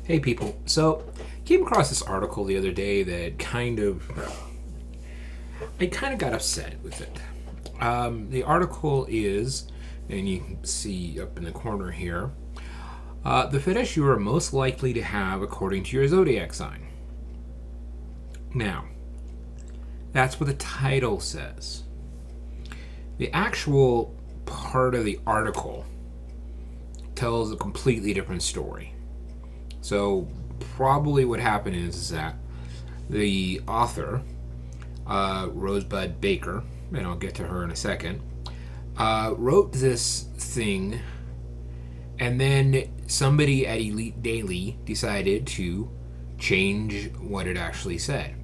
Hey people, so came across this article the other day that I kind of got upset with it. The article is, and you can see up in the corner here, the fetish you are most likely to have according to your zodiac sign. Now, that's what the title says. The actual part of the article tells a completely different story. So probably what happened is that the author, Rosebud Baker, and I'll get to her in a second, wrote this thing, and then somebody at Elite Daily decided to change what it actually said.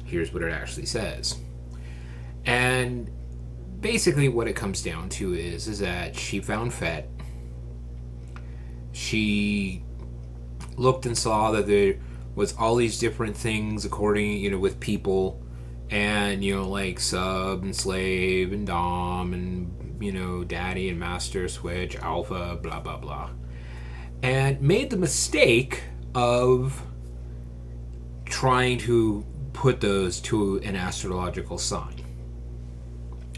Here's what it actually says. And basically what it comes down to is that she found Fet. She looked and saw that there was all these different things according, with people, and, like sub and slave and dom and, daddy and master, switch, alpha, blah, blah, blah. And made the mistake of trying to put those to an astrological sign.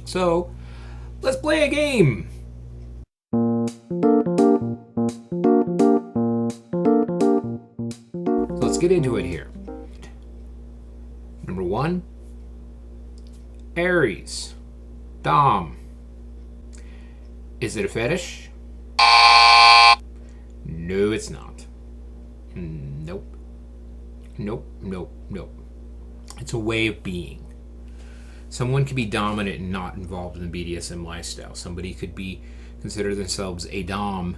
So, let's play a game! Let's get into it here. Number 1, Aries. Dom. Is it a fetish? No, it's not. Nope. It's a way of being. Someone could be dominant and not involved in the BDSM lifestyle. Somebody could consider themselves a dom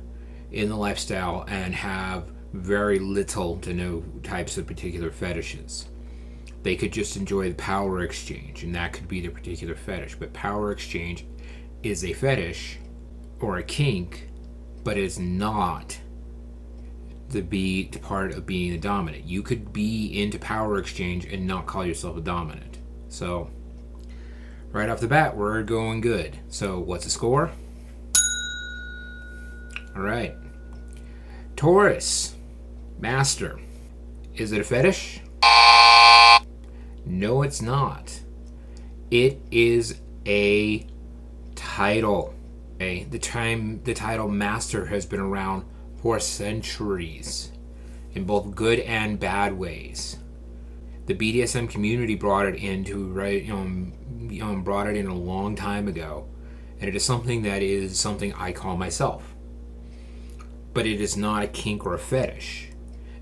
in the lifestyle and have very little to no types of particular fetishes. They could just enjoy the power exchange, and that could be their particular fetish. But power exchange is a fetish or a kink, but it's not the part of being a dominant. You could be into power exchange and not call yourself a dominant. So, right off the bat, we're going good. So, what's the score? All right. Taurus. Master. Is it a fetish? No, it's not. It is a title. Okay? The title Master has been around for centuries, in both good and bad ways. The BDSM community brought it in a long time ago, and it is something I call myself. But it is not a kink or a fetish.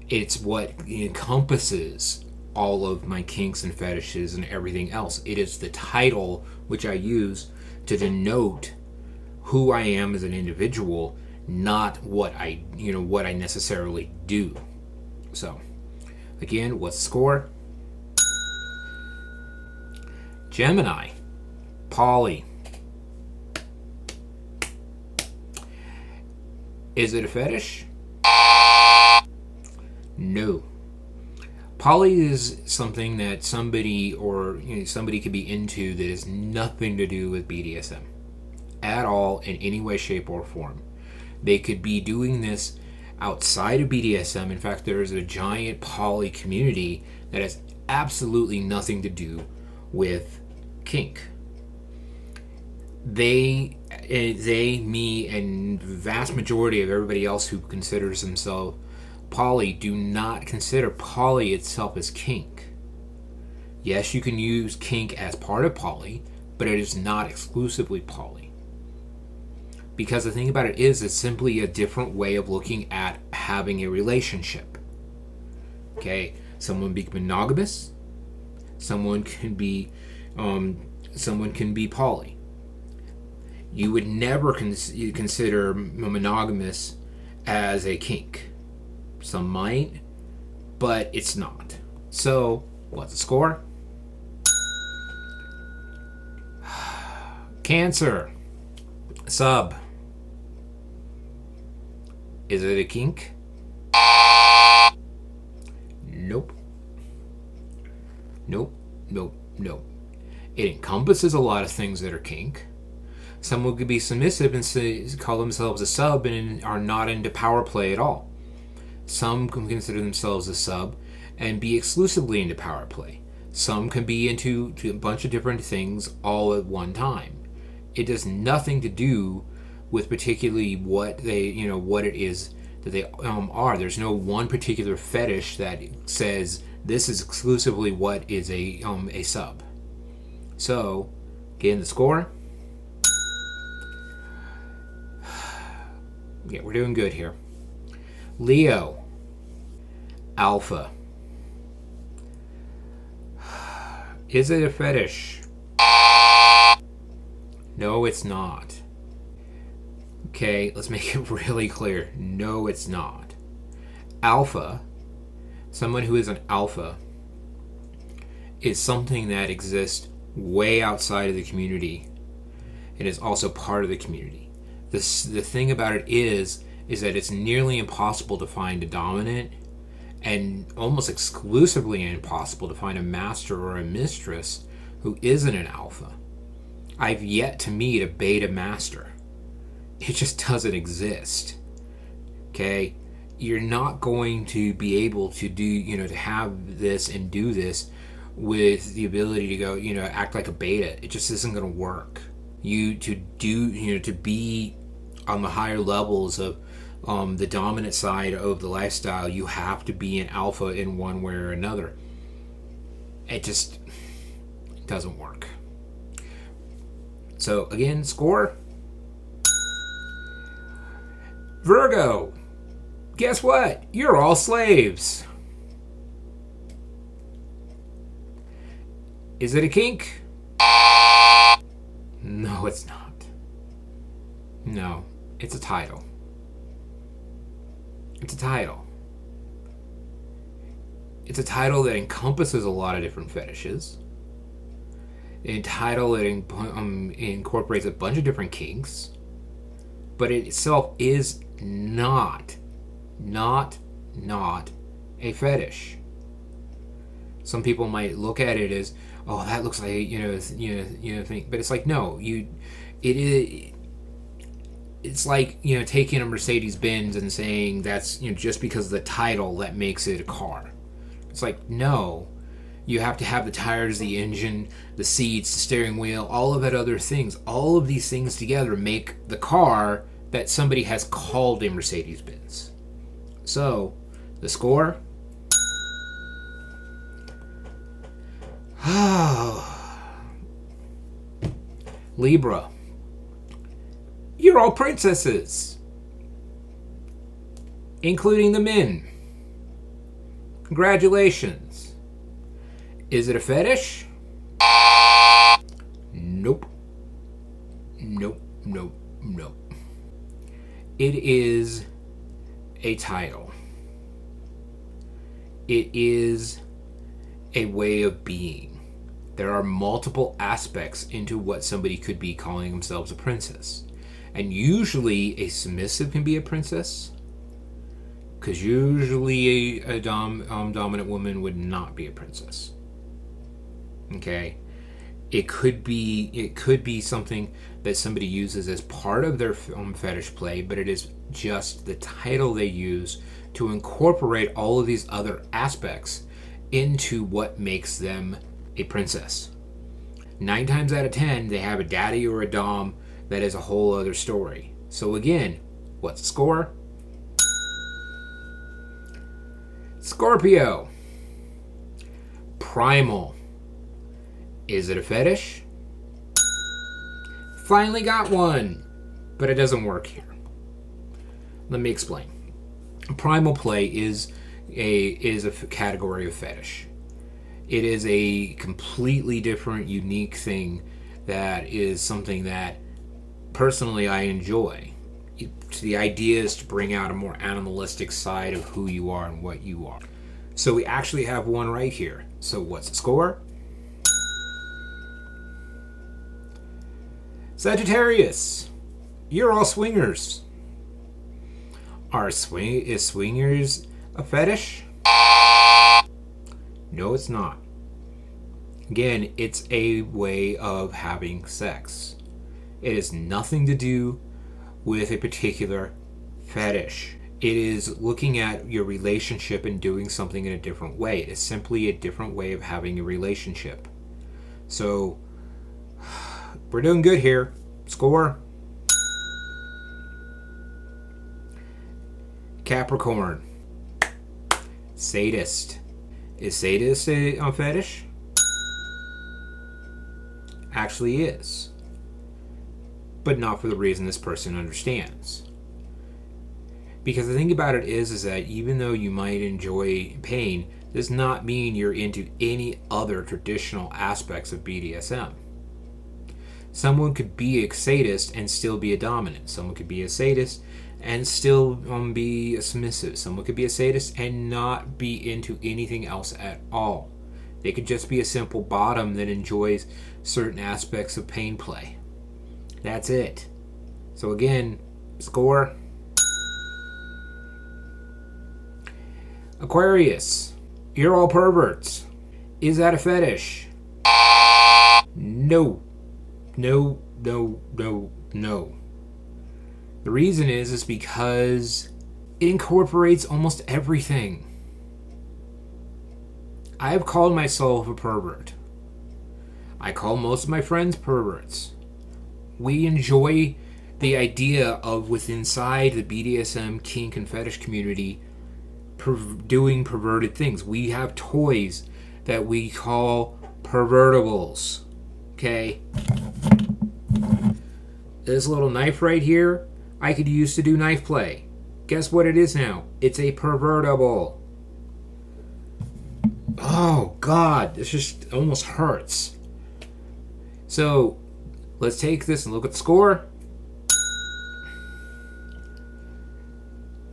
It's what encompasses all of my kinks and fetishes and everything else. It is the title which I use to denote who I am as an individual, not what I necessarily do. So, again, what's the score? Gemini. Poly. Is it a fetish? No. Poly is something that somebody could be into that has nothing to do with BDSM at all in any way, shape, or form. They could be doing this outside of BDSM. In fact, there is a giant poly community that has absolutely nothing to do with kink. They, me, and the vast majority of everybody else who considers themselves poly do not consider poly itself as kink. Yes, you can use kink as part of poly, but it is not exclusively poly. Because the thing about it is, it's simply a different way of looking at having a relationship. Okay, someone be monogamous, someone can be poly. You would never consider monogamous as a kink. Some might, but it's not. So, what's the score? Cancer. Sub. Is it a kink? Nope. It encompasses a lot of things that are kink. Someone could be submissive and call themselves a sub and are not into power play at all. Some can consider themselves a sub and be exclusively into power play. Some can be into a bunch of different things all at one time. It has nothing to do with particularly what it is that they are. There's no one particular fetish that says this is exclusively what is a sub. So, getting the score. Yeah, we're doing good here. Leo. Alpha. Is it a fetish? No, it's not. Okay, let's make it really clear. No, it's not. Alpha, someone who is an alpha, is something that exists way outside of the community and is also part of the community. The thing about it is that it's nearly impossible to find a dominant and almost exclusively impossible to find a master or a mistress who isn't an alpha. I've yet to meet a beta master. It just doesn't exist. Okay? You're not going to be able to do, to have this and do this with the ability to go, act like a beta. It just isn't going to work. To be on the higher levels of the dominant side of the lifestyle, you have to be an alpha in one way or another. It just doesn't work. So again, score. Virgo. Guess what? You're all slaves. Is it a kink? No, it's not. No, it's a title. It's a title. It's a title that encompasses a lot of different fetishes. A title that incorporates a bunch of different kinks. But it itself is not a fetish. Some people might look at it as, oh, that looks like thing, but it's like, no, it's like, taking a Mercedes Benz and saying that's, just because of the title that makes it a car. It's like, no, you have to have the tires, the engine, the seats, the steering wheel, all of that other things. All of these things together make the car that somebody has called a Mercedes Benz. So, the score. Libra. You're all princesses, including the men. Congratulations. Is it a fetish? Nope. It is a title. It is a way of being. There are multiple aspects into what somebody could be calling themselves a princess. And usually a submissive can be a princess, because usually a dominant woman would not be a princess. Okay? It could be something that somebody uses as part of their fetish play, but it is just the title they use to incorporate all of these other aspects into what makes them a princess. 9 times out of 10, they have a daddy or a dom that is a whole other story. So again, what's the score? Scorpio. Primal. Is it a fetish? Finally got one, but it doesn't work here. Let me explain. Primal play is a category of fetish. It is a completely different, unique thing that is something that personally I enjoy. The idea is to bring out a more animalistic side of who you are and what you are. So we actually have one right here. So what's the score? Sagittarius. You're all swingers. Is swingers a fetish? No, it's not. Again, it's a way of having sex. It has nothing to do with a particular fetish. It is looking at your relationship and doing something in a different way. It is simply a different way of having a relationship. So, we're doing good here. Score. Capricorn. Sadist. Is sadist a fetish? Actually is. But not for the reason this person understands. Because the thing about it is that even though you might enjoy pain, does not mean you're into any other traditional aspects of BDSM. Someone could be a sadist and still be a dominant. Someone could be a sadist and still be a submissive. Someone could be a sadist and not be into anything else at all. They could just be a simple bottom that enjoys certain aspects of pain play. That's it. So again, score. Aquarius. You're all perverts. Is that a fetish? No. No, no, no, no. The reason is because it incorporates almost everything. I've called myself a pervert. I call most of my friends perverts. We enjoy the idea of inside the BDSM, kink, and fetish community doing perverted things. We have toys that we call pervertibles. Okay? This little knife right here, I could use to do knife play. Guess what it is now? It's a pervertible. Oh, God. This just almost hurts. So, let's take this and look at the score.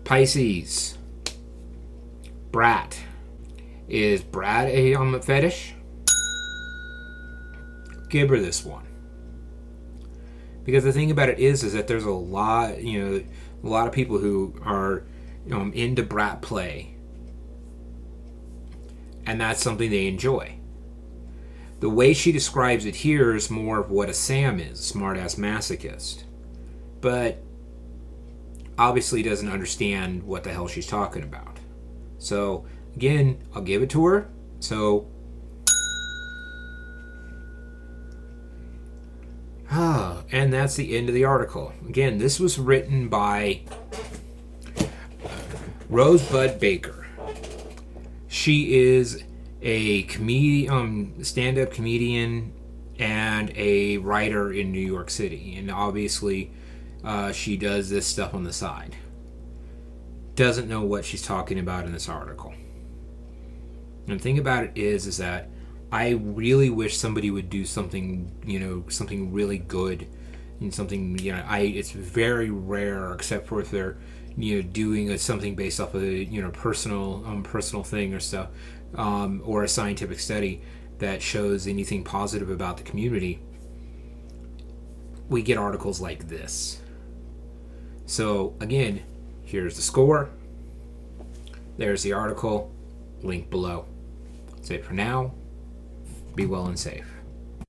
Pisces. Brat. Is brat a fetish? Give her this one. Because the thing about it is that there's a lot of people who are into brat play. And that's something they enjoy. The way she describes it here is more of what a Sam is, smart-ass masochist. But obviously doesn't understand what the hell she's talking about. So, again, I'll give it to her. So, and that's the end of the article. Again, this was written by Rosebud Baker. She is a stand-up comedian and a writer in New York City. And obviously, she does this stuff on the side. Doesn't know what she's talking about in this article. And the thing about it is that I really wish somebody would do something, something really good. And something, it's very rare, except for if they're, doing something based off of a, personal thing or stuff, or a scientific study that shows anything positive about the community. We get articles like this. So, again, here's the score. There's the article. Link below. That's it for now. Be well and safe.